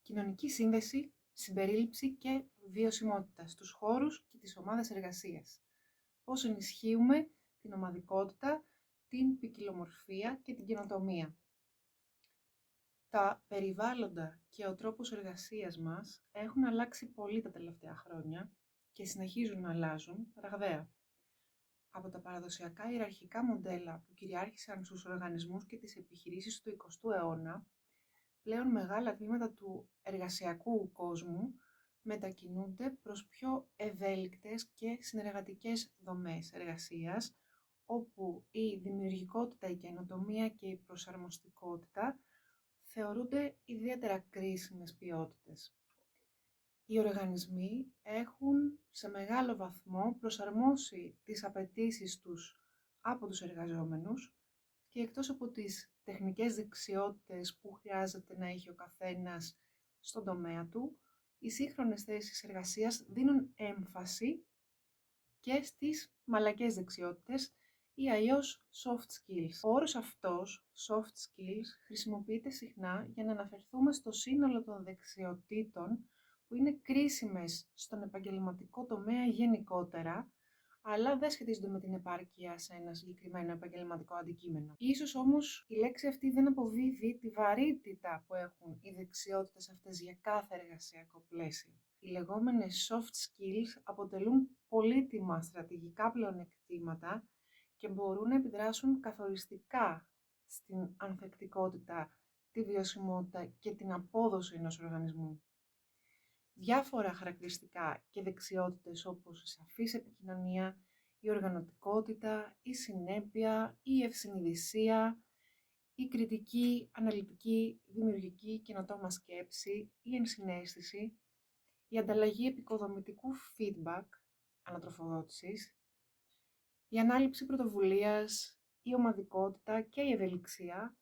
Κοινωνική σύνδεση, συμπερίληψη και βιωσιμότητα στους χώρους και τις ομάδες εργασίας. Πώς ενισχύουμε την ομαδικότητα, την ποικιλομορφία και την καινοτομία. Τα περιβάλλοντα και ο τρόπος εργασίας μας έχουν αλλάξει πολύ τα τελευταία χρόνια και συνεχίζουν να αλλάζουν ραγδαία. Από τα παραδοσιακά ιεραρχικά μοντέλα που κυριάρχησαν στους οργανισμούς και τις επιχειρήσεις του 20ου αιώνα, πλέον μεγάλα τμήματα του εργασιακού κόσμου μετακινούνται προς πιο ευέλικτες και συνεργατικές δομές εργασίας, όπου η δημιουργικότητα, η καινοτομία και η προσαρμοστικότητα θεωρούνται ιδιαίτερα κρίσιμες ποιότητες. Οι οργανισμοί έχουν σε μεγάλο βαθμό προσαρμόσει τις απαιτήσεις τους από τους εργαζόμενους και εκτός από τις τεχνικές δεξιότητες που χρειάζεται να έχει ο καθένας στον τομέα του, οι σύγχρονες θέσεις εργασίας δίνουν έμφαση και στις μαλακές δεξιότητες ή αλλιώς soft skills. Ο όρος αυτός, soft skills, χρησιμοποιείται συχνά για να αναφερθούμε στο σύνολο των δεξιοτήτων που είναι κρίσιμες στον επαγγελματικό τομέα γενικότερα, αλλά δεν σχετίζονται με την επάρκεια σε ένα συγκεκριμένο επαγγελματικό αντικείμενο. Ίσως όμως η λέξη αυτή δεν αποδίδει τη βαρύτητα που έχουν οι δεξιότητες αυτές για κάθε εργασιακό πλαίσιο. Οι λεγόμενες soft skills αποτελούν πολύτιμα στρατηγικά πλεονεκτήματα και μπορούν να επιδράσουν καθοριστικά στην ανθεκτικότητα, τη βιωσιμότητα και την απόδοση ενός οργανισμού. Διάφορα χαρακτηριστικά και δεξιότητες όπως η σαφής επικοινωνία, η οργανωτικότητα, η συνέπεια, η ευσυνειδησία, η κριτική, αναλυτική, δημιουργική, καινοτόμα σκέψη, η ενσυναίσθηση, η ανταλλαγή επικοδομητικού feedback, ανατροφοδότησης, η ανάληψη πρωτοβουλίας, η ομαδικότητα και η ευελιξία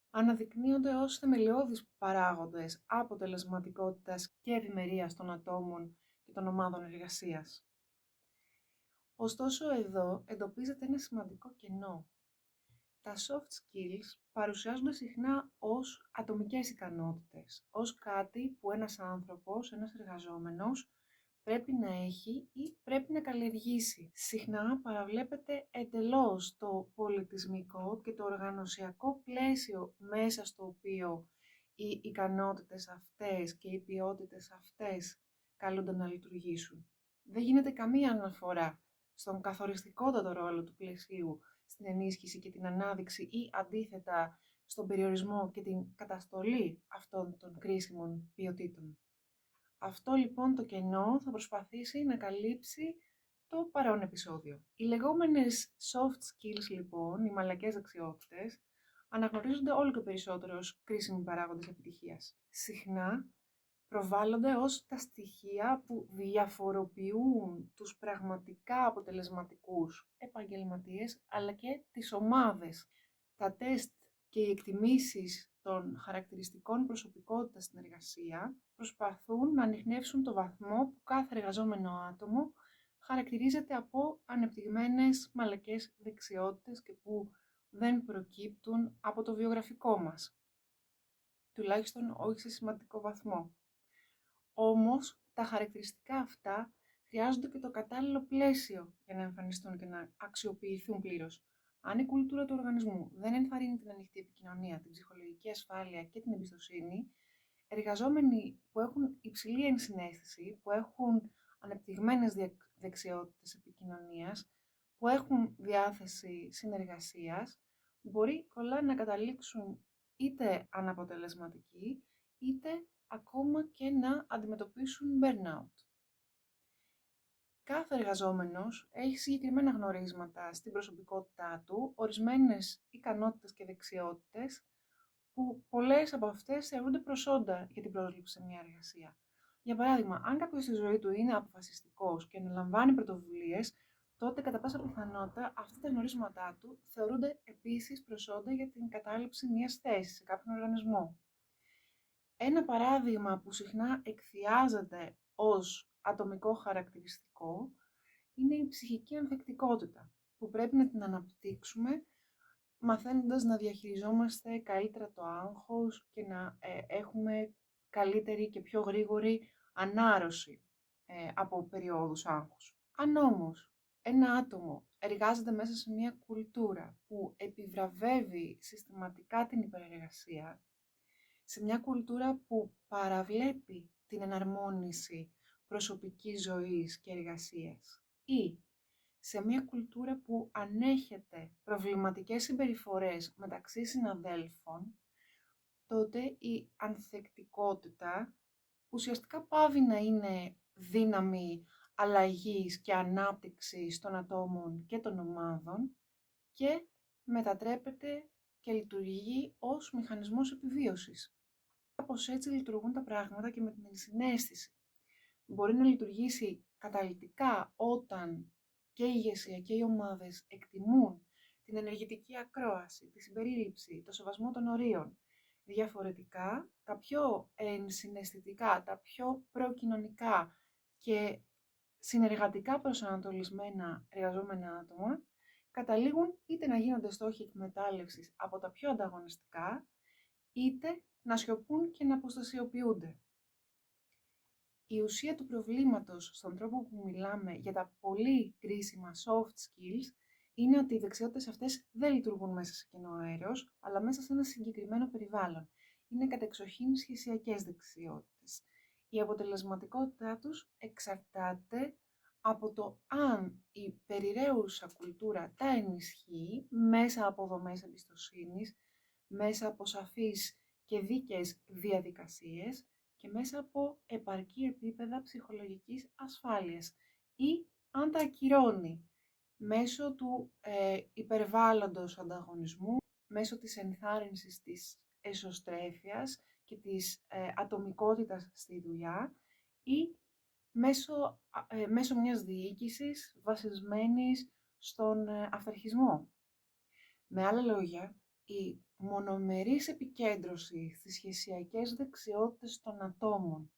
αναδεικνύονται ως θεμελιώδεις παράγοντες αποτελεσματικότητας και ευημερίας των ατόμων και των ομάδων εργασίας. Ωστόσο, εδώ εντοπίζεται ένα σημαντικό κενό. Τα soft skills παρουσιάζονται συχνά ως ατομικές ικανότητες, ως κάτι που ένας άνθρωπος, ένας εργαζόμενος, πρέπει να έχει ή πρέπει να καλλιεργήσει. Συχνά παραβλέπεται εντελώς το πολιτισμικό και το οργανωσιακό πλαίσιο μέσα στο οποίο οι ικανότητες αυτές και οι ποιότητες αυτές καλούνται να λειτουργήσουν. Δεν γίνεται καμία αναφορά στον καθοριστικότατο ρόλο του πλαισίου στην ενίσχυση και την ανάδειξη ή αντίθετα στον περιορισμό και την καταστολή αυτών των κρίσιμων ποιοτήτων. Αυτό λοιπόν το κενό θα προσπαθήσει να καλύψει το παρόν επεισόδιο. Οι λεγόμενες soft skills λοιπόν, οι μαλακές δεξιότητες, αναγνωρίζονται όλο και περισσότερο ως κρίσιμοι παράγοντες επιτυχίας. Συχνά προβάλλονται ως τα στοιχεία που διαφοροποιούν τους πραγματικά αποτελεσματικούς επαγγελματίες, αλλά και τις ομάδες. Τα τεστ και οι εκτιμήσεις των χαρακτηριστικών προσωπικότητας στην εργασία προσπαθούν να ανιχνεύσουν το βαθμό που κάθε εργαζόμενο άτομο χαρακτηρίζεται από ανεπτυγμένες μαλακές δεξιότητες και που δεν προκύπτουν από το βιογραφικό μας. Τουλάχιστον όχι σε σημαντικό βαθμό. Όμως, τα χαρακτηριστικά αυτά χρειάζονται και το κατάλληλο πλαίσιο για να εμφανιστούν και να αξιοποιηθούν πλήρως. Αν η κουλτούρα του οργανισμού δεν ενθαρρύνει την ανοιχτή επικοινωνία, την ψυχολογική ασφάλεια και την εμπιστοσύνη, εργαζόμενοι που έχουν υψηλή ενσυναίσθηση, που έχουν ανεπτυγμένες δεξιότητες επικοινωνίας, που έχουν διάθεση συνεργασίας, μπορεί πολλά να καταλήξουν είτε αναποτελεσματικοί, είτε ακόμα και να αντιμετωπίσουν burnout. Κάθε εργαζόμενος έχει συγκεκριμένα γνωρίσματα στην προσωπικότητά του, ορισμένες ικανότητες και δεξιότητες, που πολλές από αυτές θεωρούνται προσόντα για την πρόσληψη σε μια εργασία. Για παράδειγμα, αν κάποιος στη ζωή του είναι αποφασιστικός και αναλαμβάνει πρωτοβουλίες, τότε κατά πάσα πιθανότητα αυτά τα γνωρίσματά του θεωρούνται επίσης προσόντα για την κατάληψη μιας θέσης σε κάποιον οργανισμό. Ένα παράδειγμα που συχνά εκθιάζεται ως ατομικό χαρακτηριστικό είναι η ψυχική ανθεκτικότητα, που πρέπει να την αναπτύξουμε μαθαίνοντας να διαχειριζόμαστε καλύτερα το άγχος και να έχουμε καλύτερη και πιο γρήγορη ανάρρωση από περιόδους άγχους. Αν όμως ένα άτομο εργάζεται μέσα σε μια κουλτούρα που επιβραβεύει συστηματικά την υπερεργασία, σε μια κουλτούρα που παραβλέπει την εναρμόνιση προσωπικής ζωής και εργασίας ή σε μια κουλτούρα που ανέχεται προβληματικές συμπεριφορές μεταξύ συναδέλφων, τότε η ανθεκτικότητα ουσιαστικά πάβει να είναι δύναμη αλλαγής και ανάπτυξης των ατόμων και των ομάδων και μετατρέπεται και λειτουργεί ως μηχανισμός επιβίωσης. Κάπως έτσι λειτουργούν τα πράγματα και με την ενσυναίσθηση. Μπορεί να λειτουργήσει καταλυτικά όταν και η ηγεσία και οι ομάδες εκτιμούν την ενεργητική ακρόαση, τη συμπερίληψη, το σεβασμό των ορίων. Διαφορετικά, τα πιο ενσυναισθητικά, τα πιο προκοινωνικά και συνεργατικά προσανατολισμένα εργαζόμενα άτομα καταλήγουν είτε να γίνονται στόχοι εκμετάλλευσης από τα πιο ανταγωνιστικά, είτε να σιωπούν και να αποστασιοποιούνται. Η ουσία του προβλήματος στον τρόπο που μιλάμε για τα πολύ κρίσιμα soft skills είναι ότι οι δεξιότητες αυτές δεν λειτουργούν μέσα σε κενό αέρος, αλλά μέσα σε ένα συγκεκριμένο περιβάλλον. Είναι κατεξοχήν σχεσιακές δεξιότητες. Η αποτελεσματικότητά τους εξαρτάται από το αν η περιραίουσα κουλτούρα τα ενισχύει μέσα από δομές εμπιστοσύνης, μέσα από σαφείς και δίκαιες διαδικασίες και μέσα από επαρκή επίπεδα ψυχολογικής ασφάλειας ή αν τα ακυρώνει μέσω του υπερβάλλοντος ανταγωνισμού, μέσω της ενθάρρυνσης της εσωστρέφειας και της ατομικότητας στη δουλειά ή μέσω μιας διοίκησης βασισμένης στον αυταρχισμό. Με άλλα λόγια, η μονομερής επικέντρωση στις σχεσιακές δεξιότητες των ατόμων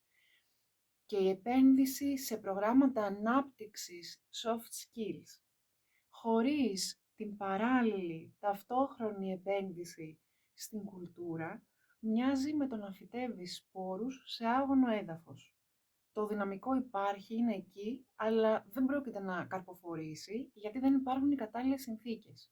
και η επένδυση σε προγράμματα ανάπτυξης soft skills, χωρίς την παράλληλη ταυτόχρονη επένδυση στην κουλτούρα, μοιάζει με το να φυτεύει σπόρους σε άγωνο έδαφος. Το δυναμικό υπάρχει, είναι εκεί, αλλά δεν πρόκειται να καρποφορήσει, γιατί δεν υπάρχουν οι κατάλληλες συνθήκες.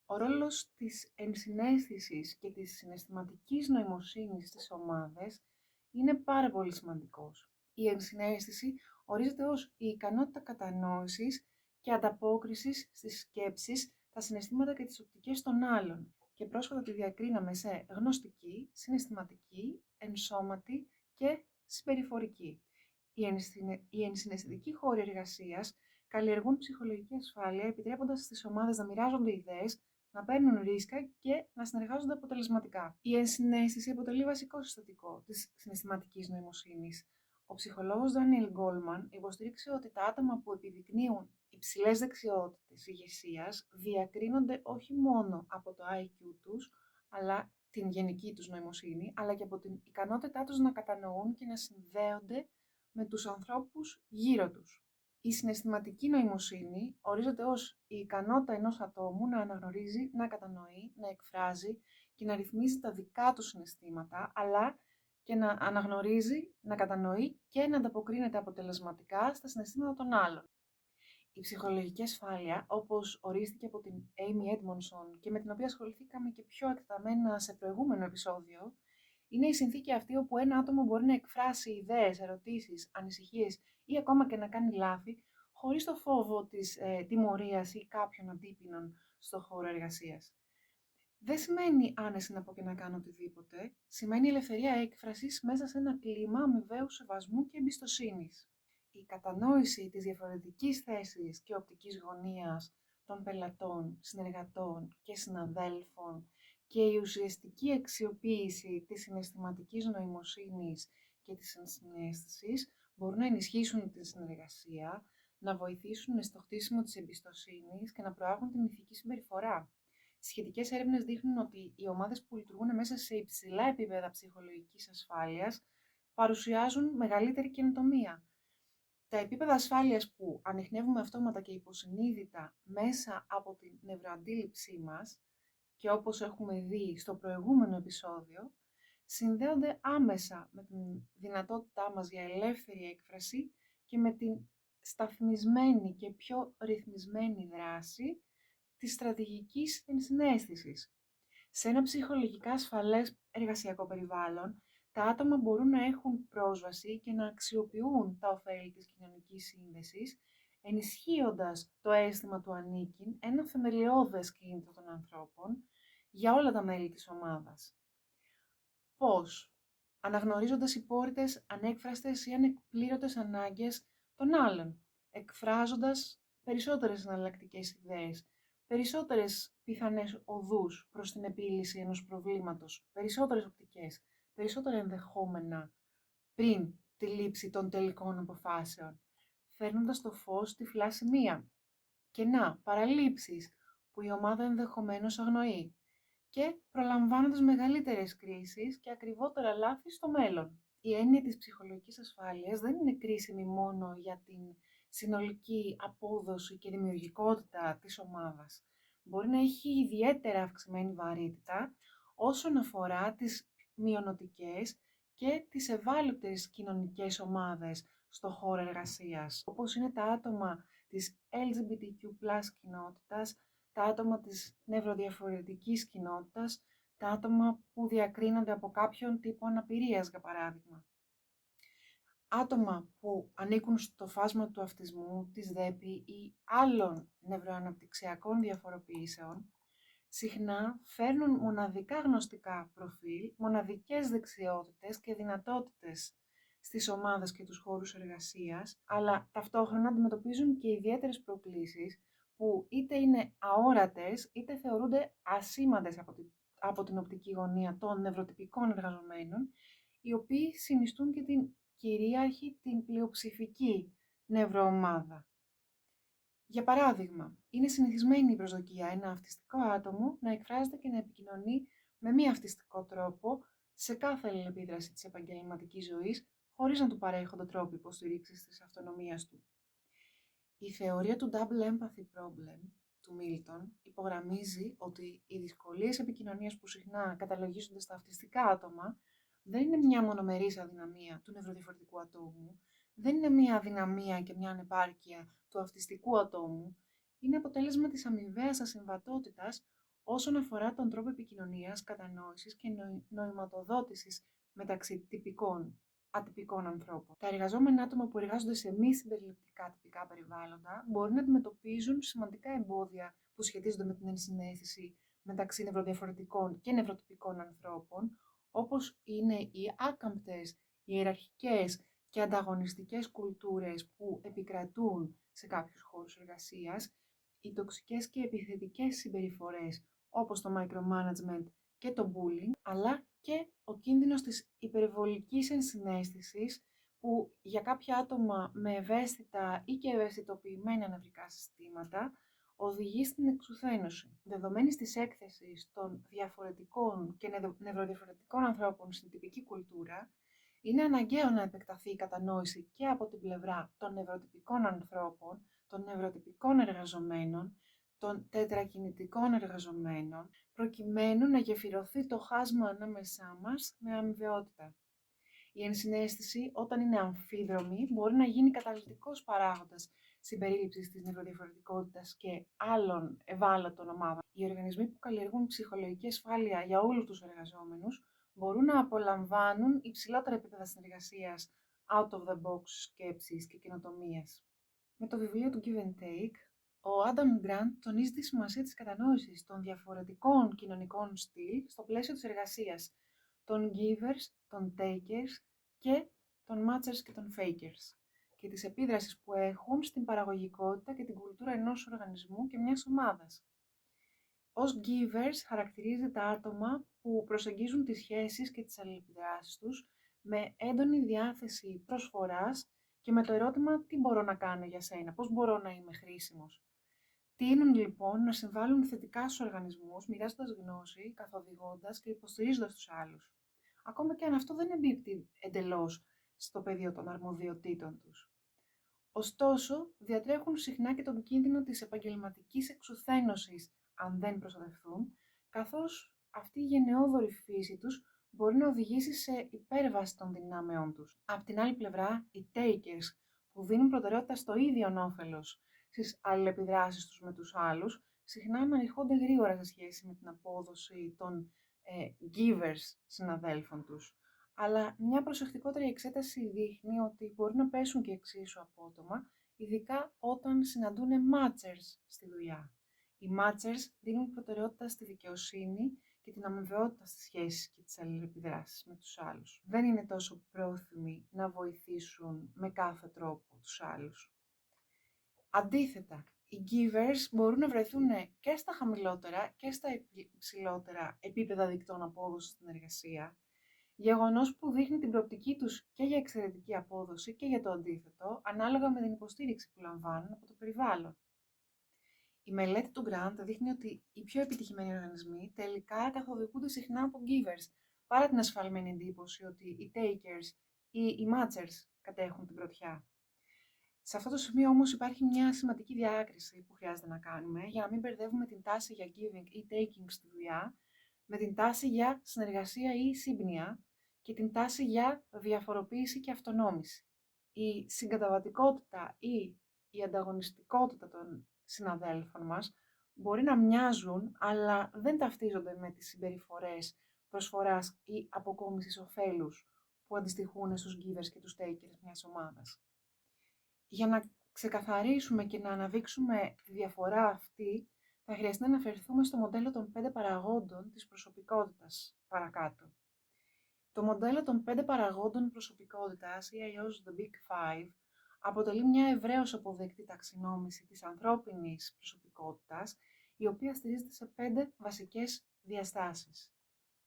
Ο ρόλος της ενσυναίσθησης και της συναισθηματικής νοημοσύνης στις ομάδες είναι πάρα πολύ σημαντικός. Η ενσυναίσθηση ορίζεται ως η ικανότητα κατανόησης και ανταπόκρισης στις σκέψεις, τα συναισθήματα και τις οπτικές των άλλων και πρόσφατα τη διακρίναμε σε γνωστική, συναισθηματική, ενσώματη και συμπεριφορική. Οι ενσυναισθητικοί χώροι εργασίας καλλιεργούν ψυχολογική ασφάλεια, επιτρέποντας στις ομάδες να μοιράζονται ιδέες, να παίρνουν ρίσκα και να συνεργάζονται αποτελεσματικά. Η ενσυναίσθηση αποτελεί βασικό συστατικό της συναισθηματικής νοημοσύνης. Ο ψυχολόγος Daniel Goleman υποστήριξε ότι τα άτομα που επιδεικνύουν υψηλές δεξιότητες ηγεσίας διακρίνονται όχι μόνο από το IQ τους, αλλά την γενική τους νοημοσύνη, αλλά και από την ικανότητά τους να κατανοούν και να συνδέονται με τους ανθρώπους γύρω τους. Η συναισθηματική νοημοσύνη ορίζεται ως η ικανότητα ενός ατόμου να αναγνωρίζει, να κατανοεί, να εκφράζει και να ρυθμίζει τα δικά του συναισθήματα, αλλά και να αναγνωρίζει, να κατανοεί και να ανταποκρίνεται αποτελεσματικά στα συναισθήματα των άλλων. Η ψυχολογική ασφάλεια, όπως ορίστηκε από την Amy Edmondson και με την οποία ασχοληθήκαμε και πιο εκτεταμένα σε προηγούμενο επεισόδιο, είναι η συνθήκη αυτή όπου ένα άτομο μπορεί να εκφράσει ιδέες, ερωτήσεις, ανησυχίες ή ακόμα και να κάνει λάθη, χωρίς το φόβο της τιμωρίας ή κάποιων αντίπινων στον χώρο εργασίας. Δεν σημαίνει άνεση να πω και να κάνω οτιδήποτε, σημαίνει ελευθερία έκφρασης μέσα σε ένα κλίμα αμοιβαίου σεβασμού και εμπιστοσύνης. Η κατανόηση της διαφορετικής θέσης και οπτικής γωνίας των πελατών, συνεργατών και συναδέλφων και η ουσιαστική αξιοποίηση της συναισθηματικής νοημοσύνης και της ενσυναίσθησης μπορούν να ενισχύσουν τη συνεργασία, να βοηθήσουν στο χτίσιμο της εμπιστοσύνης και να προάγουν την ηθική συμπεριφορά. Σχετικές έρευνες δείχνουν ότι οι ομάδες που λειτουργούν μέσα σε υψηλά επίπεδα ψυχολογικής ασφάλειας παρουσιάζουν μεγαλύτερη καινοτομία. Τα επίπεδα ασφάλειας που ανιχνεύουμε αυτόματα και υποσυνείδητα μέσα από την νευροαντίληψή μας και όπως έχουμε δει στο προηγούμενο επεισόδιο, συνδέονται άμεσα με την δυνατότητά μας για ελεύθερη έκφραση και με την σταθμισμένη και πιο ρυθμισμένη δράση της στρατηγικής ενσυναίσθησης. Σε ένα ψυχολογικά ασφαλές εργασιακό περιβάλλον, τα άτομα μπορούν να έχουν πρόσβαση και να αξιοποιούν τα ωφέλη της κοινωνικής σύνδεσης, ενισχύοντας το αίσθημα του ανήκειν, ένα θεμελιώδες κίνητρο των ανθρώπων, για όλα τα μέλη της ομάδας. Πώς? Αναγνωρίζοντας υπόρρητες, ανέκφραστες ή ανεκπλήρωτες ανάγκες των άλλων, εκφράζοντας περισσότερες εναλλακτικές ιδέες, περισσότερες πιθανές οδούς προς την επίλυση ενός προβλήματος, περισσότερες οπτικές, περισσότερα ενδεχόμενα πριν τη λήψη των τελικών αποφάσεων, φέρνοντας στο φως τυφλά σημεία, κενά, παραλήψεις που η ομάδα ενδεχομένως αγνοεί και προλαμβάνοντας μεγαλύτερες κρίσεις και ακριβότερα λάθη στο μέλλον. Η έννοια της ψυχολογικής ασφάλειας δεν είναι κρίσιμη μόνο για την συνολική απόδοση και δημιουργικότητα της ομάδας. Μπορεί να έχει ιδιαίτερα αυξημένη βαρύτητα όσον αφορά τις μειονοτικές και τις ευάλωτες κοινωνικές ομάδες στο χώρο εργασίας, όπως είναι τα άτομα της LGBTQ+ κοινότητας, τα άτομα της νευροδιαφορετικής κοινότητας, τα άτομα που διακρίνονται από κάποιον τύπο αναπηρίας, για παράδειγμα. Άτομα που ανήκουν στο φάσμα του αυτισμού, της ΔΕΠΗ ή άλλων νευροαναπτυξιακών διαφοροποιήσεων, συχνά φέρνουν μοναδικά γνωστικά προφίλ, μοναδικές δεξιότητες και δυνατότητες στις ομάδες και τους χώρους εργασίας, αλλά ταυτόχρονα αντιμετωπίζουν και ιδιαίτερες προκλήσεις που είτε είναι αόρατες, είτε θεωρούνται ασήμαντες από την οπτική γωνία των νευροτυπικών εργαζομένων, οι οποίοι συνιστούν και την κυρίαρχη, την πλειοψηφική νευροομάδα. Για παράδειγμα, είναι συνηθισμένη η προσδοκία ένα αυτιστικό άτομο να εκφράζεται και να επικοινωνεί με μη αυτιστικό τρόπο σε κάθε αλληλεπίδραση της επαγγελματικής ζωής, χωρίς να του παρέχονται τρόποι υποστηρίξης της αυτονομίας του. Η θεωρία του Double Empathy Problem του Μίλτον υπογραμμίζει ότι οι δυσκολίες επικοινωνίας που συχνά καταλογίζονται στα αυτιστικά άτομα δεν είναι μια μονομερής αδυναμία του νευροδιαφορετικού ατόμου, δεν είναι μια αδυναμία και μια ανεπάρκεια του αυτιστικού ατόμου, είναι αποτέλεσμα της αμοιβαίας ασυμβατότητας όσον αφορά τον τρόπο επικοινωνίας, κατανόησης και νοηματοδότησης μεταξύ τυπικών ατυπικών ανθρώπων. Τα εργαζόμενα άτομα που εργάζονται σε μη συμπεριληπτικά τυπικά περιβάλλοντα μπορεί να αντιμετωπίζουν σημαντικά εμπόδια που σχετίζονται με την ενσυναίσθηση μεταξύ νευροδιαφορετικών και νευροτυπικών ανθρώπων, όπως είναι οι άκαμπτες, οι ιεραρχικές και ανταγωνιστικές κουλτούρες που επικρατούν σε κάποιους χώρους εργασίας, οι τοξικές και επιθετικές συμπεριφορές όπως το micromanagement και το bullying, αλλά και ο κίνδυνος της υπερβολικής ενσυναίσθησης που για κάποια άτομα με ευαίσθητα ή και ευαισθητοποιημένα νευρικά συστήματα οδηγεί στην εξουθένωση. Δεδομένης της έκθεσης των διαφορετικών και νευροδιαφορετικών ανθρώπων στην τυπική κουλτούρα, είναι αναγκαίο να επεκταθεί η κατανόηση και από την πλευρά των νευροτυπικών ανθρώπων, των νευροτυπικών εργαζομένων, των τετρακινητικών εργαζομένων, προκειμένου να γεφυρωθεί το χάσμα ανάμεσά μας με αμοιβαιότητα. Η ενσυναίσθηση, όταν είναι αμφίδρομη, μπορεί να γίνει καταλυτικός παράγοντας συμπερίληψης της νευροδιαφορετικότητας και άλλων ευάλωτων ομάδων. Οι οργανισμοί που καλλιεργούν ψυχολογική ασφάλεια για όλους τους εργαζόμενους μπορούν να απολαμβάνουν υψηλότερα επίπεδα συνεργασίας, out of the box σκέψης και καινοτομίας. Με το βιβλίο του Give and Take, ο Άνταμ Γκραντ τονίζει τη σημασία της κατανόησης των διαφορετικών κοινωνικών στυλ στο πλαίσιο της εργασίας, των givers, των takers και των matchers και των fakers και της επίδρασης που έχουν στην παραγωγικότητα και την κουλτούρα ενός οργανισμού και μιας ομάδας. Ως givers χαρακτηρίζει τα άτομα που προσεγγίζουν τις σχέσεις και τις αλληλεπιδράσεις τους με έντονη διάθεση προσφοράς και με το ερώτημα «τι μπορώ να κάνω για σένα, πώς μπορώ να είμαι χρήσιμος». Τείνουν λοιπόν να συμβάλλουν θετικά στους οργανισμούς, μοιράζοντας γνώση, καθοδηγώντας και υποστηρίζοντας τους άλλους. Ακόμα και αν αυτό δεν εμπίπτει εντελώς στο πεδίο των αρμοδιοτήτων τους. Ωστόσο, διατρέχουν συχνά και τον κίνδυνο της επαγγελματικής εξουθένωσης αν δεν προστατευτούν, καθώς αυτή η γενναιόδορη φύση τους μπορεί να οδηγήσει σε υπέρβαση των δυνάμεών τους. Απ' την άλλη πλευρά, οι takers που δίνουν προτεραιότητα στο ίδιο όφελος στις αλληλεπιδράσεις τους με τους άλλους, συχνά αναρριχώνται γρήγορα σε σχέση με την απόδοση των givers συναδέλφων τους. Αλλά μια προσεκτικότερη εξέταση δείχνει ότι μπορεί να πέσουν και εξίσου απότομα, ειδικά όταν συναντούν matchers στη δουλειά. Οι matchers δίνουν προτεραιότητα στη δικαιοσύνη και την αμοιβαιότητα στις σχέσεις και τις αλληλεπιδράσεις με τους άλλους. Δεν είναι τόσο πρόθυμοι να βοηθήσουν με κάθε τρόπο τους άλλους. Αντίθετα, οι givers μπορούν να βρεθούν και στα χαμηλότερα και στα υψηλότερα επίπεδα δικτών απόδοσης στην εργασία, γεγονός που δείχνει την προοπτική τους και για εξαιρετική απόδοση και για το αντίθετο, ανάλογα με την υποστήριξη που λαμβάνουν από το περιβάλλον. Η μελέτη του Grant δείχνει ότι οι πιο επιτυχημένοι οργανισμοί τελικά καθοδηγούνται συχνά από givers, παρά την ασφαλμένη εντύπωση ότι οι takers ή οι matchers κατέχουν την πρωτιά. Σε αυτό το σημείο όμως υπάρχει μια σημαντική διάκριση που χρειάζεται να κάνουμε για να μην μπερδεύουμε την τάση για giving ή taking στη δουλειά με την τάση για συνεργασία ή σύμπνοια και την τάση για διαφοροποίηση και αυτονόμηση. Η συγκαταβατικότητα ή η ανταγωνιστικότητα των συναδέλφων μας μπορεί να μοιάζουν, αλλά δεν ταυτίζονται με τις συμπεριφορές προσφοράς ή αποκόμισης ωφέλους που αντιστοιχούν στους givers και τους takers μιας ομάδας. Για να ξεκαθαρίσουμε και να αναδείξουμε τη διαφορά αυτή, θα χρειαστεί να αναφερθούμε στο μοντέλο των 5 παραγόντων της προσωπικότητας παρακάτω. Το μοντέλο των 5 παραγόντων προσωπικότητας, ή αλλιώς The Big Five, αποτελεί μια ευρέως αποδεκτή ταξινόμηση της ανθρώπινης προσωπικότητας, η οποία στηρίζεται σε 5 βασικές διαστάσεις.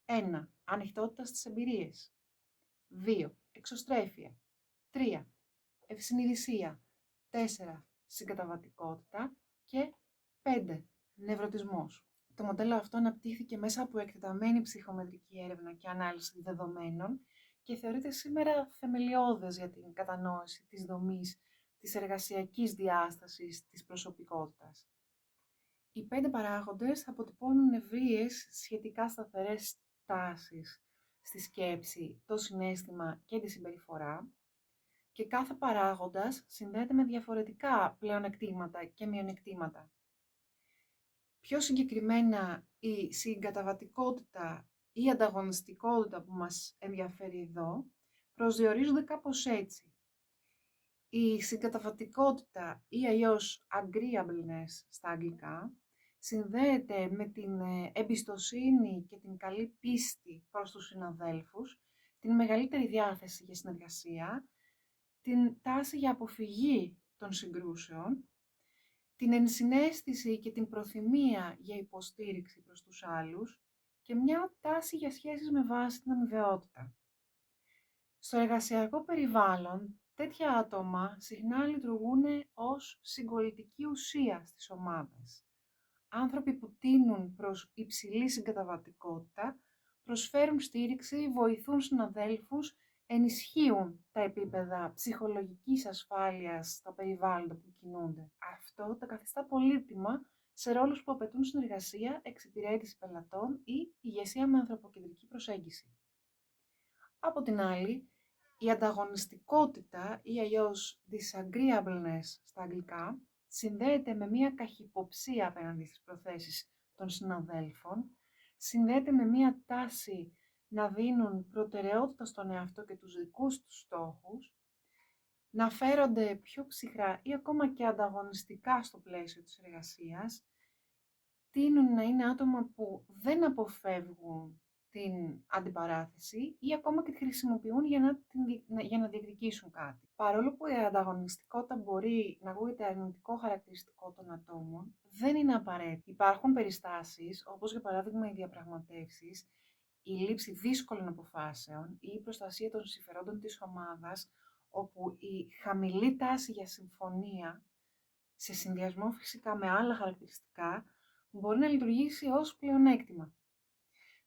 1. Ανοιχτότητα στις εμπειρίες. 2. Εξωστρέφεια. 3. Ευσυνειδησία. 4. Συγκαταβατικότητα. Και 5. Νευρωτισμός. Το μοντέλο αυτό αναπτύχθηκε μέσα από εκτεταμένη ψυχομετρική έρευνα και ανάλυση δεδομένων και θεωρείται σήμερα θεμελιώδες για την κατανόηση της δομής της εργασιακής διάστασης της προσωπικότητας. Οι 5 παράγοντες αποτυπώνουν ευρείες σχετικά σταθερές τάσεις στη σκέψη, το συναίσθημα και τη συμπεριφορά και κάθε παράγοντας συνδέεται με διαφορετικά πλεονεκτήματα και μειονεκτήματα. Πιο συγκεκριμένα, η συγκαταβατικότητα ή ανταγωνιστικότητα που μας ενδιαφέρει εδώ προσδιορίζονται κάπως έτσι. Η συγκαταβατικότητα ή αλλιώς agreeableness στα αγγλικά συνδέεται με την εμπιστοσύνη και την καλή πίστη προς τους συναδέλφους, την μεγαλύτερη διάθεση για συνεργασία, την τάση για αποφυγή των συγκρούσεων, την ενσυναίσθηση και την προθυμία για υποστήριξη προς τους άλλους και μια τάση για σχέσεις με βάση την αμοιβαιότητα. Στο εργασιακό περιβάλλον, τέτοια άτομα συχνά λειτουργούν ως συγκολητική ουσία στις ομάδες. Άνθρωποι που τείνουν προς υψηλή συγκαταβατικότητα, προσφέρουν στήριξη, βοηθούν συναδέλφους, ενισχύουν τα επίπεδα ψυχολογικής ασφάλειας στα περιβάλλοντα που κινούνται. Αυτό τα καθιστά πολύτιμα σε ρόλους που απαιτούν συνεργασία, εξυπηρέτηση πελατών ή ηγεσία με ανθρωποκεντρική προσέγγιση. Από την άλλη, η ανταγωνιστικότητα ή αλλιώς disagreeableness στα αγγλικά συνδέεται με μια καχυποψία απέναντι στις προθέσεις των συναδέλφων, συνδέεται με μια τάση να δίνουν προτεραιότητα στον εαυτό και τους δικούς τους στόχους, να φέρονται πιο ψυχρά ή ακόμα και ανταγωνιστικά στο πλαίσιο της εργασίας, τείνουν να είναι άτομα που δεν αποφεύγουν την αντιπαράθεση ή ακόμα και τη χρησιμοποιούν για να διεκδικήσουν κάτι. Παρόλο που η ανταγωνιστικότητα μπορεί να ακούγεται αρνητικό χαρακτηριστικό των ατόμων, δεν είναι απαραίτητη. Υπάρχουν περιστάσεις, όπως για παράδειγμα οι διαπραγματεύσεις, η λήψη δύσκολων αποφάσεων ή η προστασία των συμφερόντων της ομάδας, όπου η χαμηλή τάση για συμφωνία, σε συνδυασμό φυσικά με άλλα χαρακτηριστικά, μπορεί να λειτουργήσει ως πλεονέκτημα.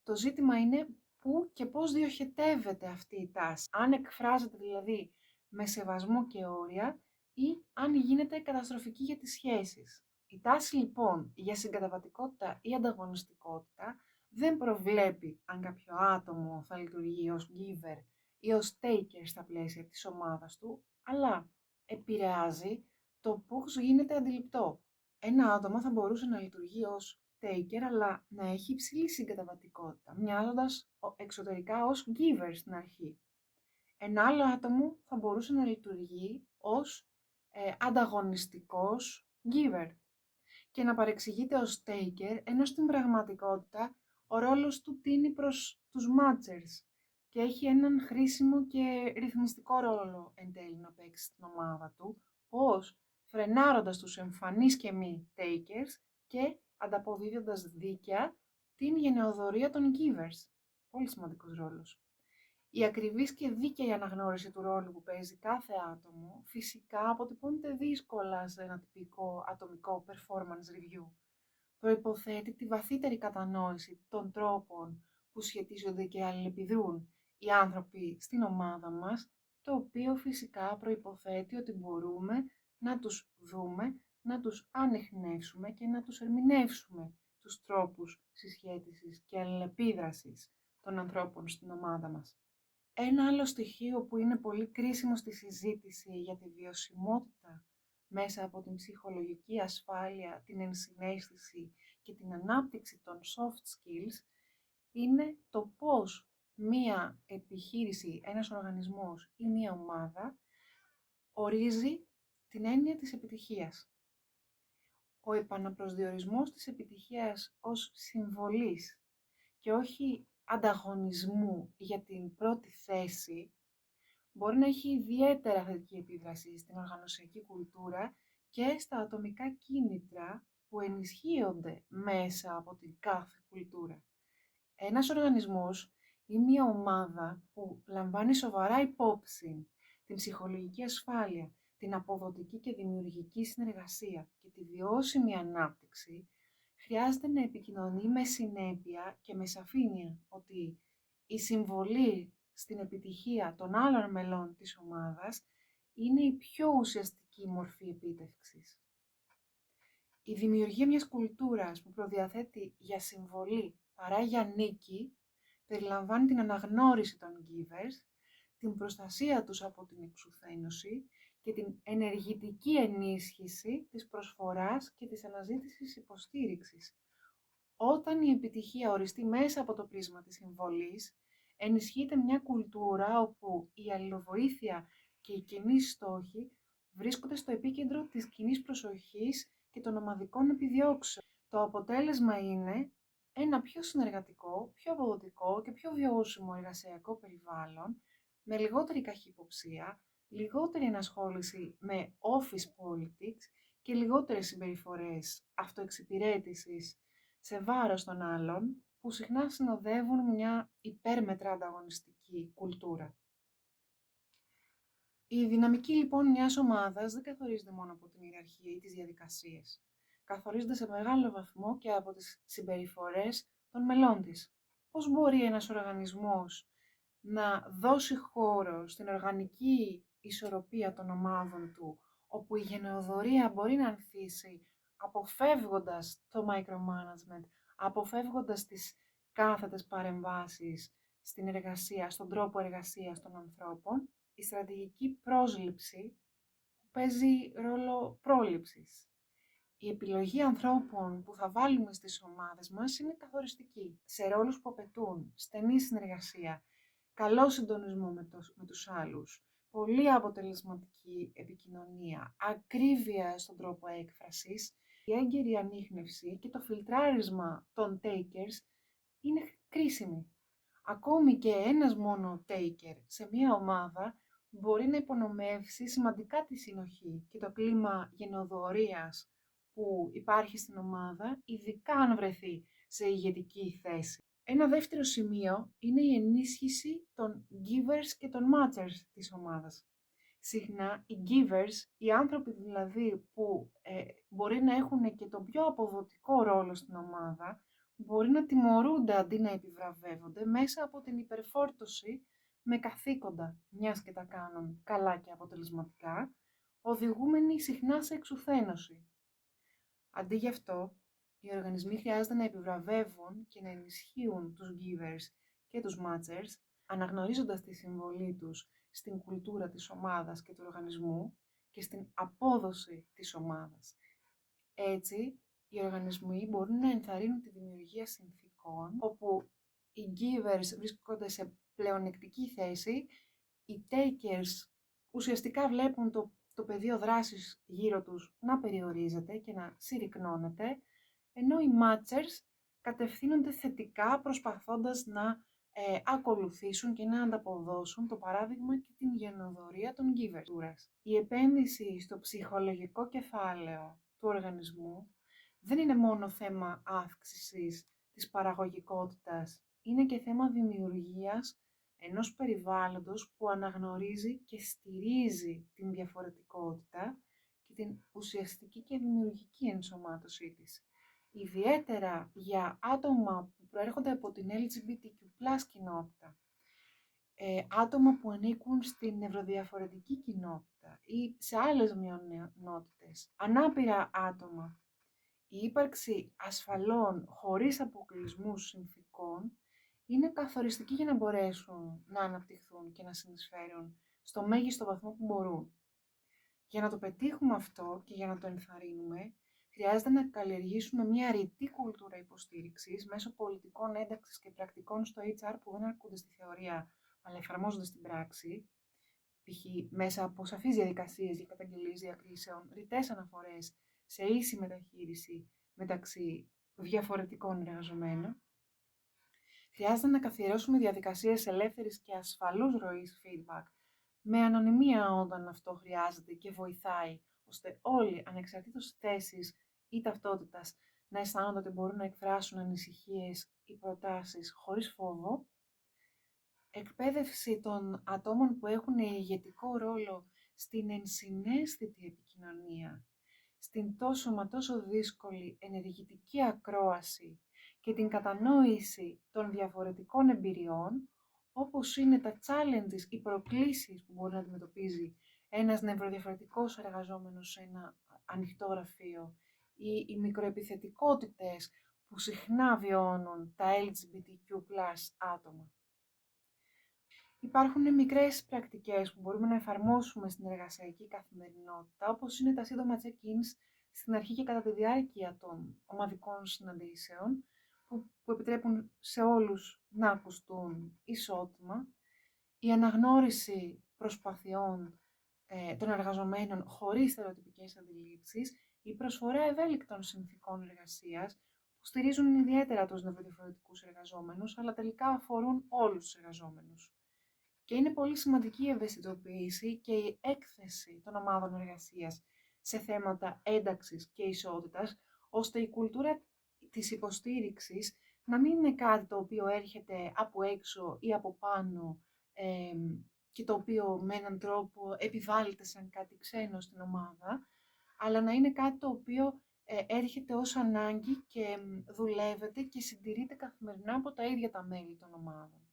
Το ζήτημα είναι πού και πώς διοχετεύεται αυτή η τάση. Αν εκφράζεται δηλαδή με σεβασμό και όρια ή αν γίνεται καταστροφική για τις σχέσεις. Η τάση λοιπόν για συγκαταβατικότητα ή ανταγωνιστικότητα δεν προβλέπει αν κάποιο άτομο θα λειτουργεί ως giver ή ως taker στα πλαίσια της ομάδας του, αλλά επηρεάζει το πώς γίνεται αντιληπτό. Ένα άτομο θα μπορούσε να λειτουργεί ως taker, αλλά να έχει υψηλή συγκαταβατικότητα, μοιάζοντας εξωτερικά ως giver στην αρχή. Ένα άλλο άτομο θα μπορούσε να λειτουργεί ως ανταγωνιστικός giver και να παρεξηγείται ως taker, ενώ στην πραγματικότητα ο ρόλος του τίνει προς τους matchers και έχει έναν χρήσιμο και ρυθμιστικό ρόλο εν τέλει να παίξει στην ομάδα του, πώς φρενάροντας τους εμφανείς και μη takers και ανταποδίδοντας δίκαια την γενεοδορία των givers. Πολύ σημαντικός ρόλος. Η ακριβής και δίκαιη αναγνώριση του ρόλου που παίζει κάθε άτομο φυσικά αποτυπώνεται δύσκολα σε ένα τυπικό ατομικό performance review. Προϋποθέτει τη βαθύτερη κατανόηση των τρόπων που σχετίζονται και αλληλεπιδρούν οι άνθρωποι στην ομάδα μας, το οποίο φυσικά προϋποθέτει ότι μπορούμε να τους δούμε, να τους ανιχνεύσουμε και να τους ερμηνεύσουμε τους τρόπους συσχέτισης και αλληλεπίδρασης των ανθρώπων στην ομάδα μας. Ένα άλλο στοιχείο που είναι πολύ κρίσιμο στη συζήτηση για τη βιωσιμότητα μέσα από την ψυχολογική ασφάλεια, την ενσυναίσθηση και την ανάπτυξη των soft skills είναι το πώς μία επιχείρηση, ένας οργανισμός ή μία ομάδα ορίζει την έννοια της επιτυχίας. Ο επαναπροσδιορισμός της επιτυχίας ως συμβολής και όχι ανταγωνισμού για την πρώτη θέση μπορεί να έχει ιδιαίτερα θετική επίδραση στην οργανωσιακή κουλτούρα και στα ατομικά κίνητρα που ενισχύονται μέσα από την κάθε κουλτούρα. Ένας οργανισμός ή μια ομάδα που λαμβάνει σοβαρά υπόψη την ψυχολογική ασφάλεια, την αποδοτική και δημιουργική συνεργασία και τη βιώσιμη ανάπτυξη, χρειάζεται να επικοινωνεί με συνέπεια και με σαφήνεια ότι η συμβολή στην επιτυχία των άλλων μελών της ομάδας είναι η πιο ουσιαστική μορφή επίτευξης. Η δημιουργία μιας κουλτούρας που προδιαθέτει για συμβολή παρά για νίκη περιλαμβάνει την αναγνώριση των givers, την προστασία τους από την εξουθένωση και την ενεργητική ενίσχυση της προσφοράς και της αναζήτησης υποστήριξης. Όταν η επιτυχία οριστεί μέσα από το πρίσμα της συμβολής, ενισχύεται μια κουλτούρα όπου η αλληλοβοήθεια και οι κοινοί στόχοι βρίσκονται στο επίκεντρο της κοινής προσοχής και των ομαδικών επιδιώξεων. Το αποτέλεσμα είναι ένα πιο συνεργατικό, πιο αποδοτικό και πιο βιώσιμο εργασιακό περιβάλλον, με λιγότερη καχυποψία, λιγότερη ενασχόληση με office politics και λιγότερες συμπεριφορές αυτοεξυπηρέτησης σε βάρος των άλλων, που συχνά συνοδεύουν μια υπέρμετρα ανταγωνιστική κουλτούρα. Η δυναμική λοιπόν μιας ομάδας δεν καθορίζεται μόνο από την ιεραρχία ή τις διαδικασίες. Καθορίζεται σε μεγάλο βαθμό και από τις συμπεριφορές των μελών της. Πώς μπορεί ένας οργανισμός να δώσει χώρο στην οργανική ισορροπία των ομάδων του, όπου η γενεοδορία μπορεί να ανθίσει, αποφεύγοντας το micromanagement, αποφεύγοντας τις κάθετες παρεμβάσεις στην εργασία, στον τρόπο εργασίας των ανθρώπων, η στρατηγική πρόσληψη που παίζει ρόλο πρόληψης. Η επιλογή ανθρώπων που θα βάλουμε στις ομάδες μας είναι καθοριστική, σε ρόλους που απαιτούν στενή συνεργασία, καλό συντονισμό με τους άλλους, πολύ αποτελεσματική επικοινωνία, ακρίβεια στον τρόπο έκφρασης, η έγκαιρη ανίχνευση και το φιλτράρισμα των takers είναι κρίσιμη. Ακόμη και ένας μόνο taker σε μία ομάδα μπορεί να υπονομεύσει σημαντικά τη συνοχή και το κλίμα γενεοδορίας που υπάρχει στην ομάδα, ειδικά αν βρεθεί σε ηγετική θέση. Ένα δεύτερο σημείο είναι η ενίσχυση των givers και των matchers της ομάδας. Συχνά οι givers, οι άνθρωποι δηλαδή που μπορεί να έχουν και τον πιο αποδοτικό ρόλο στην ομάδα, μπορεί να τιμωρούνται αντί να επιβραβεύονται μέσα από την υπερφόρτωση με καθήκοντα, μιας και τα κάνουν καλά και αποτελεσματικά, οδηγούμενοι συχνά σε εξουθένωση. Αντί γι' αυτό, Οι οργανισμοί χρειάζεται να επιβραβεύουν και να ενισχύουν τους givers και τους matchers, αναγνωρίζοντας τη συμβολή τους στην κουλτούρα της ομάδας και του οργανισμού και στην απόδοση της ομάδας. Έτσι, οι οργανισμοί μπορούν να ενθαρρύνουν τη δημιουργία συνθήκων όπου οι givers βρίσκονται σε πλεονεκτική θέση, οι takers ουσιαστικά βλέπουν το πεδίο δράσης γύρω τους να περιορίζεται και να συρρικνώνεται, ενώ οι matchers κατευθύνονται θετικά προσπαθώντας να ακολουθήσουν και να ανταποδώσουν το παράδειγμα και την γενοδορία των givers. Η επένδυση στο ψυχολογικό κεφάλαιο του οργανισμού δεν είναι μόνο θέμα αύξησης της παραγωγικότητας, είναι και θέμα δημιουργίας ενός περιβάλλοντος που αναγνωρίζει και στηρίζει την διαφορετικότητα και την ουσιαστική και δημιουργική ενσωμάτωσή της. Ιδιαίτερα για άτομα που προέρχονται από την LGBTQ+ κοινότητα, άτομα που ανήκουν στην νευροδιαφορετική κοινότητα ή σε άλλες μειονότητες, ανάπηρα άτομα. Η ύπαρξη ασφαλών, χωρίς αποκλεισμούς συνθήκων είναι καθοριστική για να μπορέσουν να αναπτυχθούν και να συνεισφέρουν στο μέγιστο βαθμό που μπορούν. Για να το πετύχουμε αυτό και για να το ενθαρρύνουμε, χρειάζεται να καλλιεργήσουμε μια ρητή κουλτούρα υποστήριξης μέσω πολιτικών ένταξης και πρακτικών στο HR που δεν αρκούνται στη θεωρία, αλλά εφαρμόζονται στην πράξη, π.χ. μέσα από σαφείς διαδικασίες για καταγγελίες διακρίσεων, ρητές αναφορές σε ίση μεταχείριση μεταξύ διαφορετικών εργαζομένων. Χρειάζεται να καθιερώσουμε διαδικασίες ελεύθερης και ασφαλούς ροής feedback, με ανωνυμία όταν αυτό χρειάζεται και βοηθάει, ώστε όλοι, ανεξαρτήτως θέσης ή ταυτότητας, να αισθάνονται ότι μπορούν να εκφράσουν ανησυχίες ή προτάσεις χωρίς φόβο. Εκπαίδευση των ατόμων που έχουν ηγετικό ρόλο στην ενσυναίσθητη επικοινωνία, στην τόσο μα τόσο δύσκολη ενεργητική ακρόαση και την κατανόηση των διαφορετικών εμπειριών, όπως είναι τα challenges, οι προκλήσεις που μπορεί να αντιμετωπίζει ένας νευροδιαφορετικός εργαζόμενος σε ένα ανοιχτό γραφείο ή οι μικροεπιθετικότητες που συχνά βιώνουν τα LGBTQ+ άτομα. Υπάρχουν μικρές πρακτικές που μπορούμε να εφαρμόσουμε στην εργασιακή καθημερινότητα, όπως είναι τα σύντομα check-ins στην αρχή και κατά τη διάρκεια των ομαδικών συναντήσεων, που επιτρέπουν σε όλους να ακουστούν ισότιμα, η αναγνώριση προσπαθειών των εργαζομένων χωρίς στερεοτυπικές αντιλήψεις, η προσφορά ευέλικτων συνθηκών εργασίας, που στηρίζουν ιδιαίτερα τους νευροδιαφορετικούς εργαζόμενους, αλλά τελικά αφορούν όλους τους εργαζόμενους. Και είναι πολύ σημαντική η ευαισθητοποίηση και η έκθεση των ομάδων εργασίας σε θέματα ένταξης και ισότητας, ώστε η κουλτούρα της υποστήριξης να μην είναι κάτι το οποίο έρχεται από έξω ή από πάνω και το οποίο με έναν τρόπο επιβάλλεται σαν κάτι ξένο στην ομάδα, αλλά να είναι κάτι το οποίο έρχεται ως ανάγκη και δουλεύεται και συντηρείται καθημερινά από τα ίδια τα μέλη των ομάδων.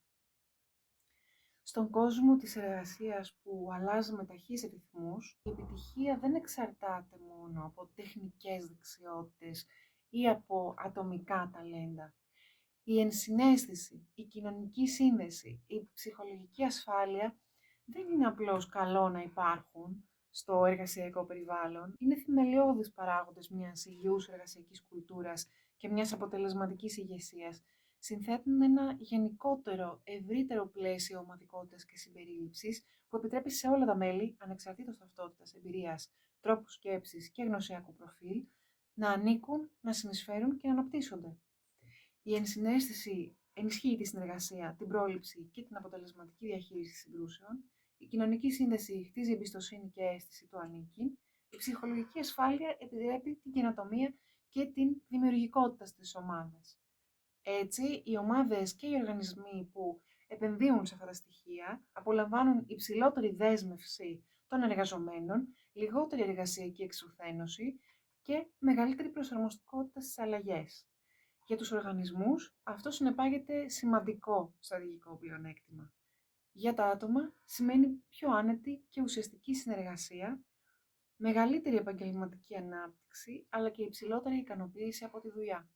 Στον κόσμο της εργασίας που αλλάζει με ταχύς ρυθμούς, η επιτυχία δεν εξαρτάται μόνο από τεχνικές δεξιότητες ή από ατομικά ταλέντα. Η ενσυναίσθηση, η κοινωνική σύνδεση, η ψυχολογική ασφάλεια δεν είναι απλώς καλό να υπάρχουν στο εργασιακό περιβάλλον. Είναι θεμελιώδεις παράγοντες μιας υγιούς εργασιακής κουλτούρας και μιας αποτελεσματικής ηγεσίας. Συνθέτουν ένα γενικότερο, ευρύτερο πλαίσιο ομαδικότητας και συμπερίληψης που επιτρέπει σε όλα τα μέλη, ανεξαρτήτως ταυτότητας, εμπειρίας, τρόπου σκέψης και γνωσιακού προφίλ, να ανήκουν, να συνεισφέρουν και να αναπτύσσονται. Η ενσυναίσθηση ενισχύει τη συνεργασία, την πρόληψη και την αποτελεσματική διαχείριση συγκρούσεων. Η κοινωνική σύνδεση χτίζει εμπιστοσύνη και αίσθηση του ανήκειν. Η ψυχολογική ασφάλεια επιτρέπει την καινοτομία και την δημιουργικότητα στις ομάδες. Έτσι, οι ομάδες και οι οργανισμοί που επενδύουν σε αυτά τα στοιχεία απολαμβάνουν υψηλότερη δέσμευση των εργαζομένων, λιγότερη εργασιακή εξουθένωση και μεγαλύτερη προσαρμοστικότητα στις αλλαγές. Για τους οργανισμούς, αυτό συνεπάγεται σημαντικό στρατηγικό πλεονέκτημα. Για τα άτομα, σημαίνει πιο άνετη και ουσιαστική συνεργασία μεγαλύτερη επαγγελματική ανάπτυξη, αλλά και υψηλότερη ικανοποίηση από τη δουλειά.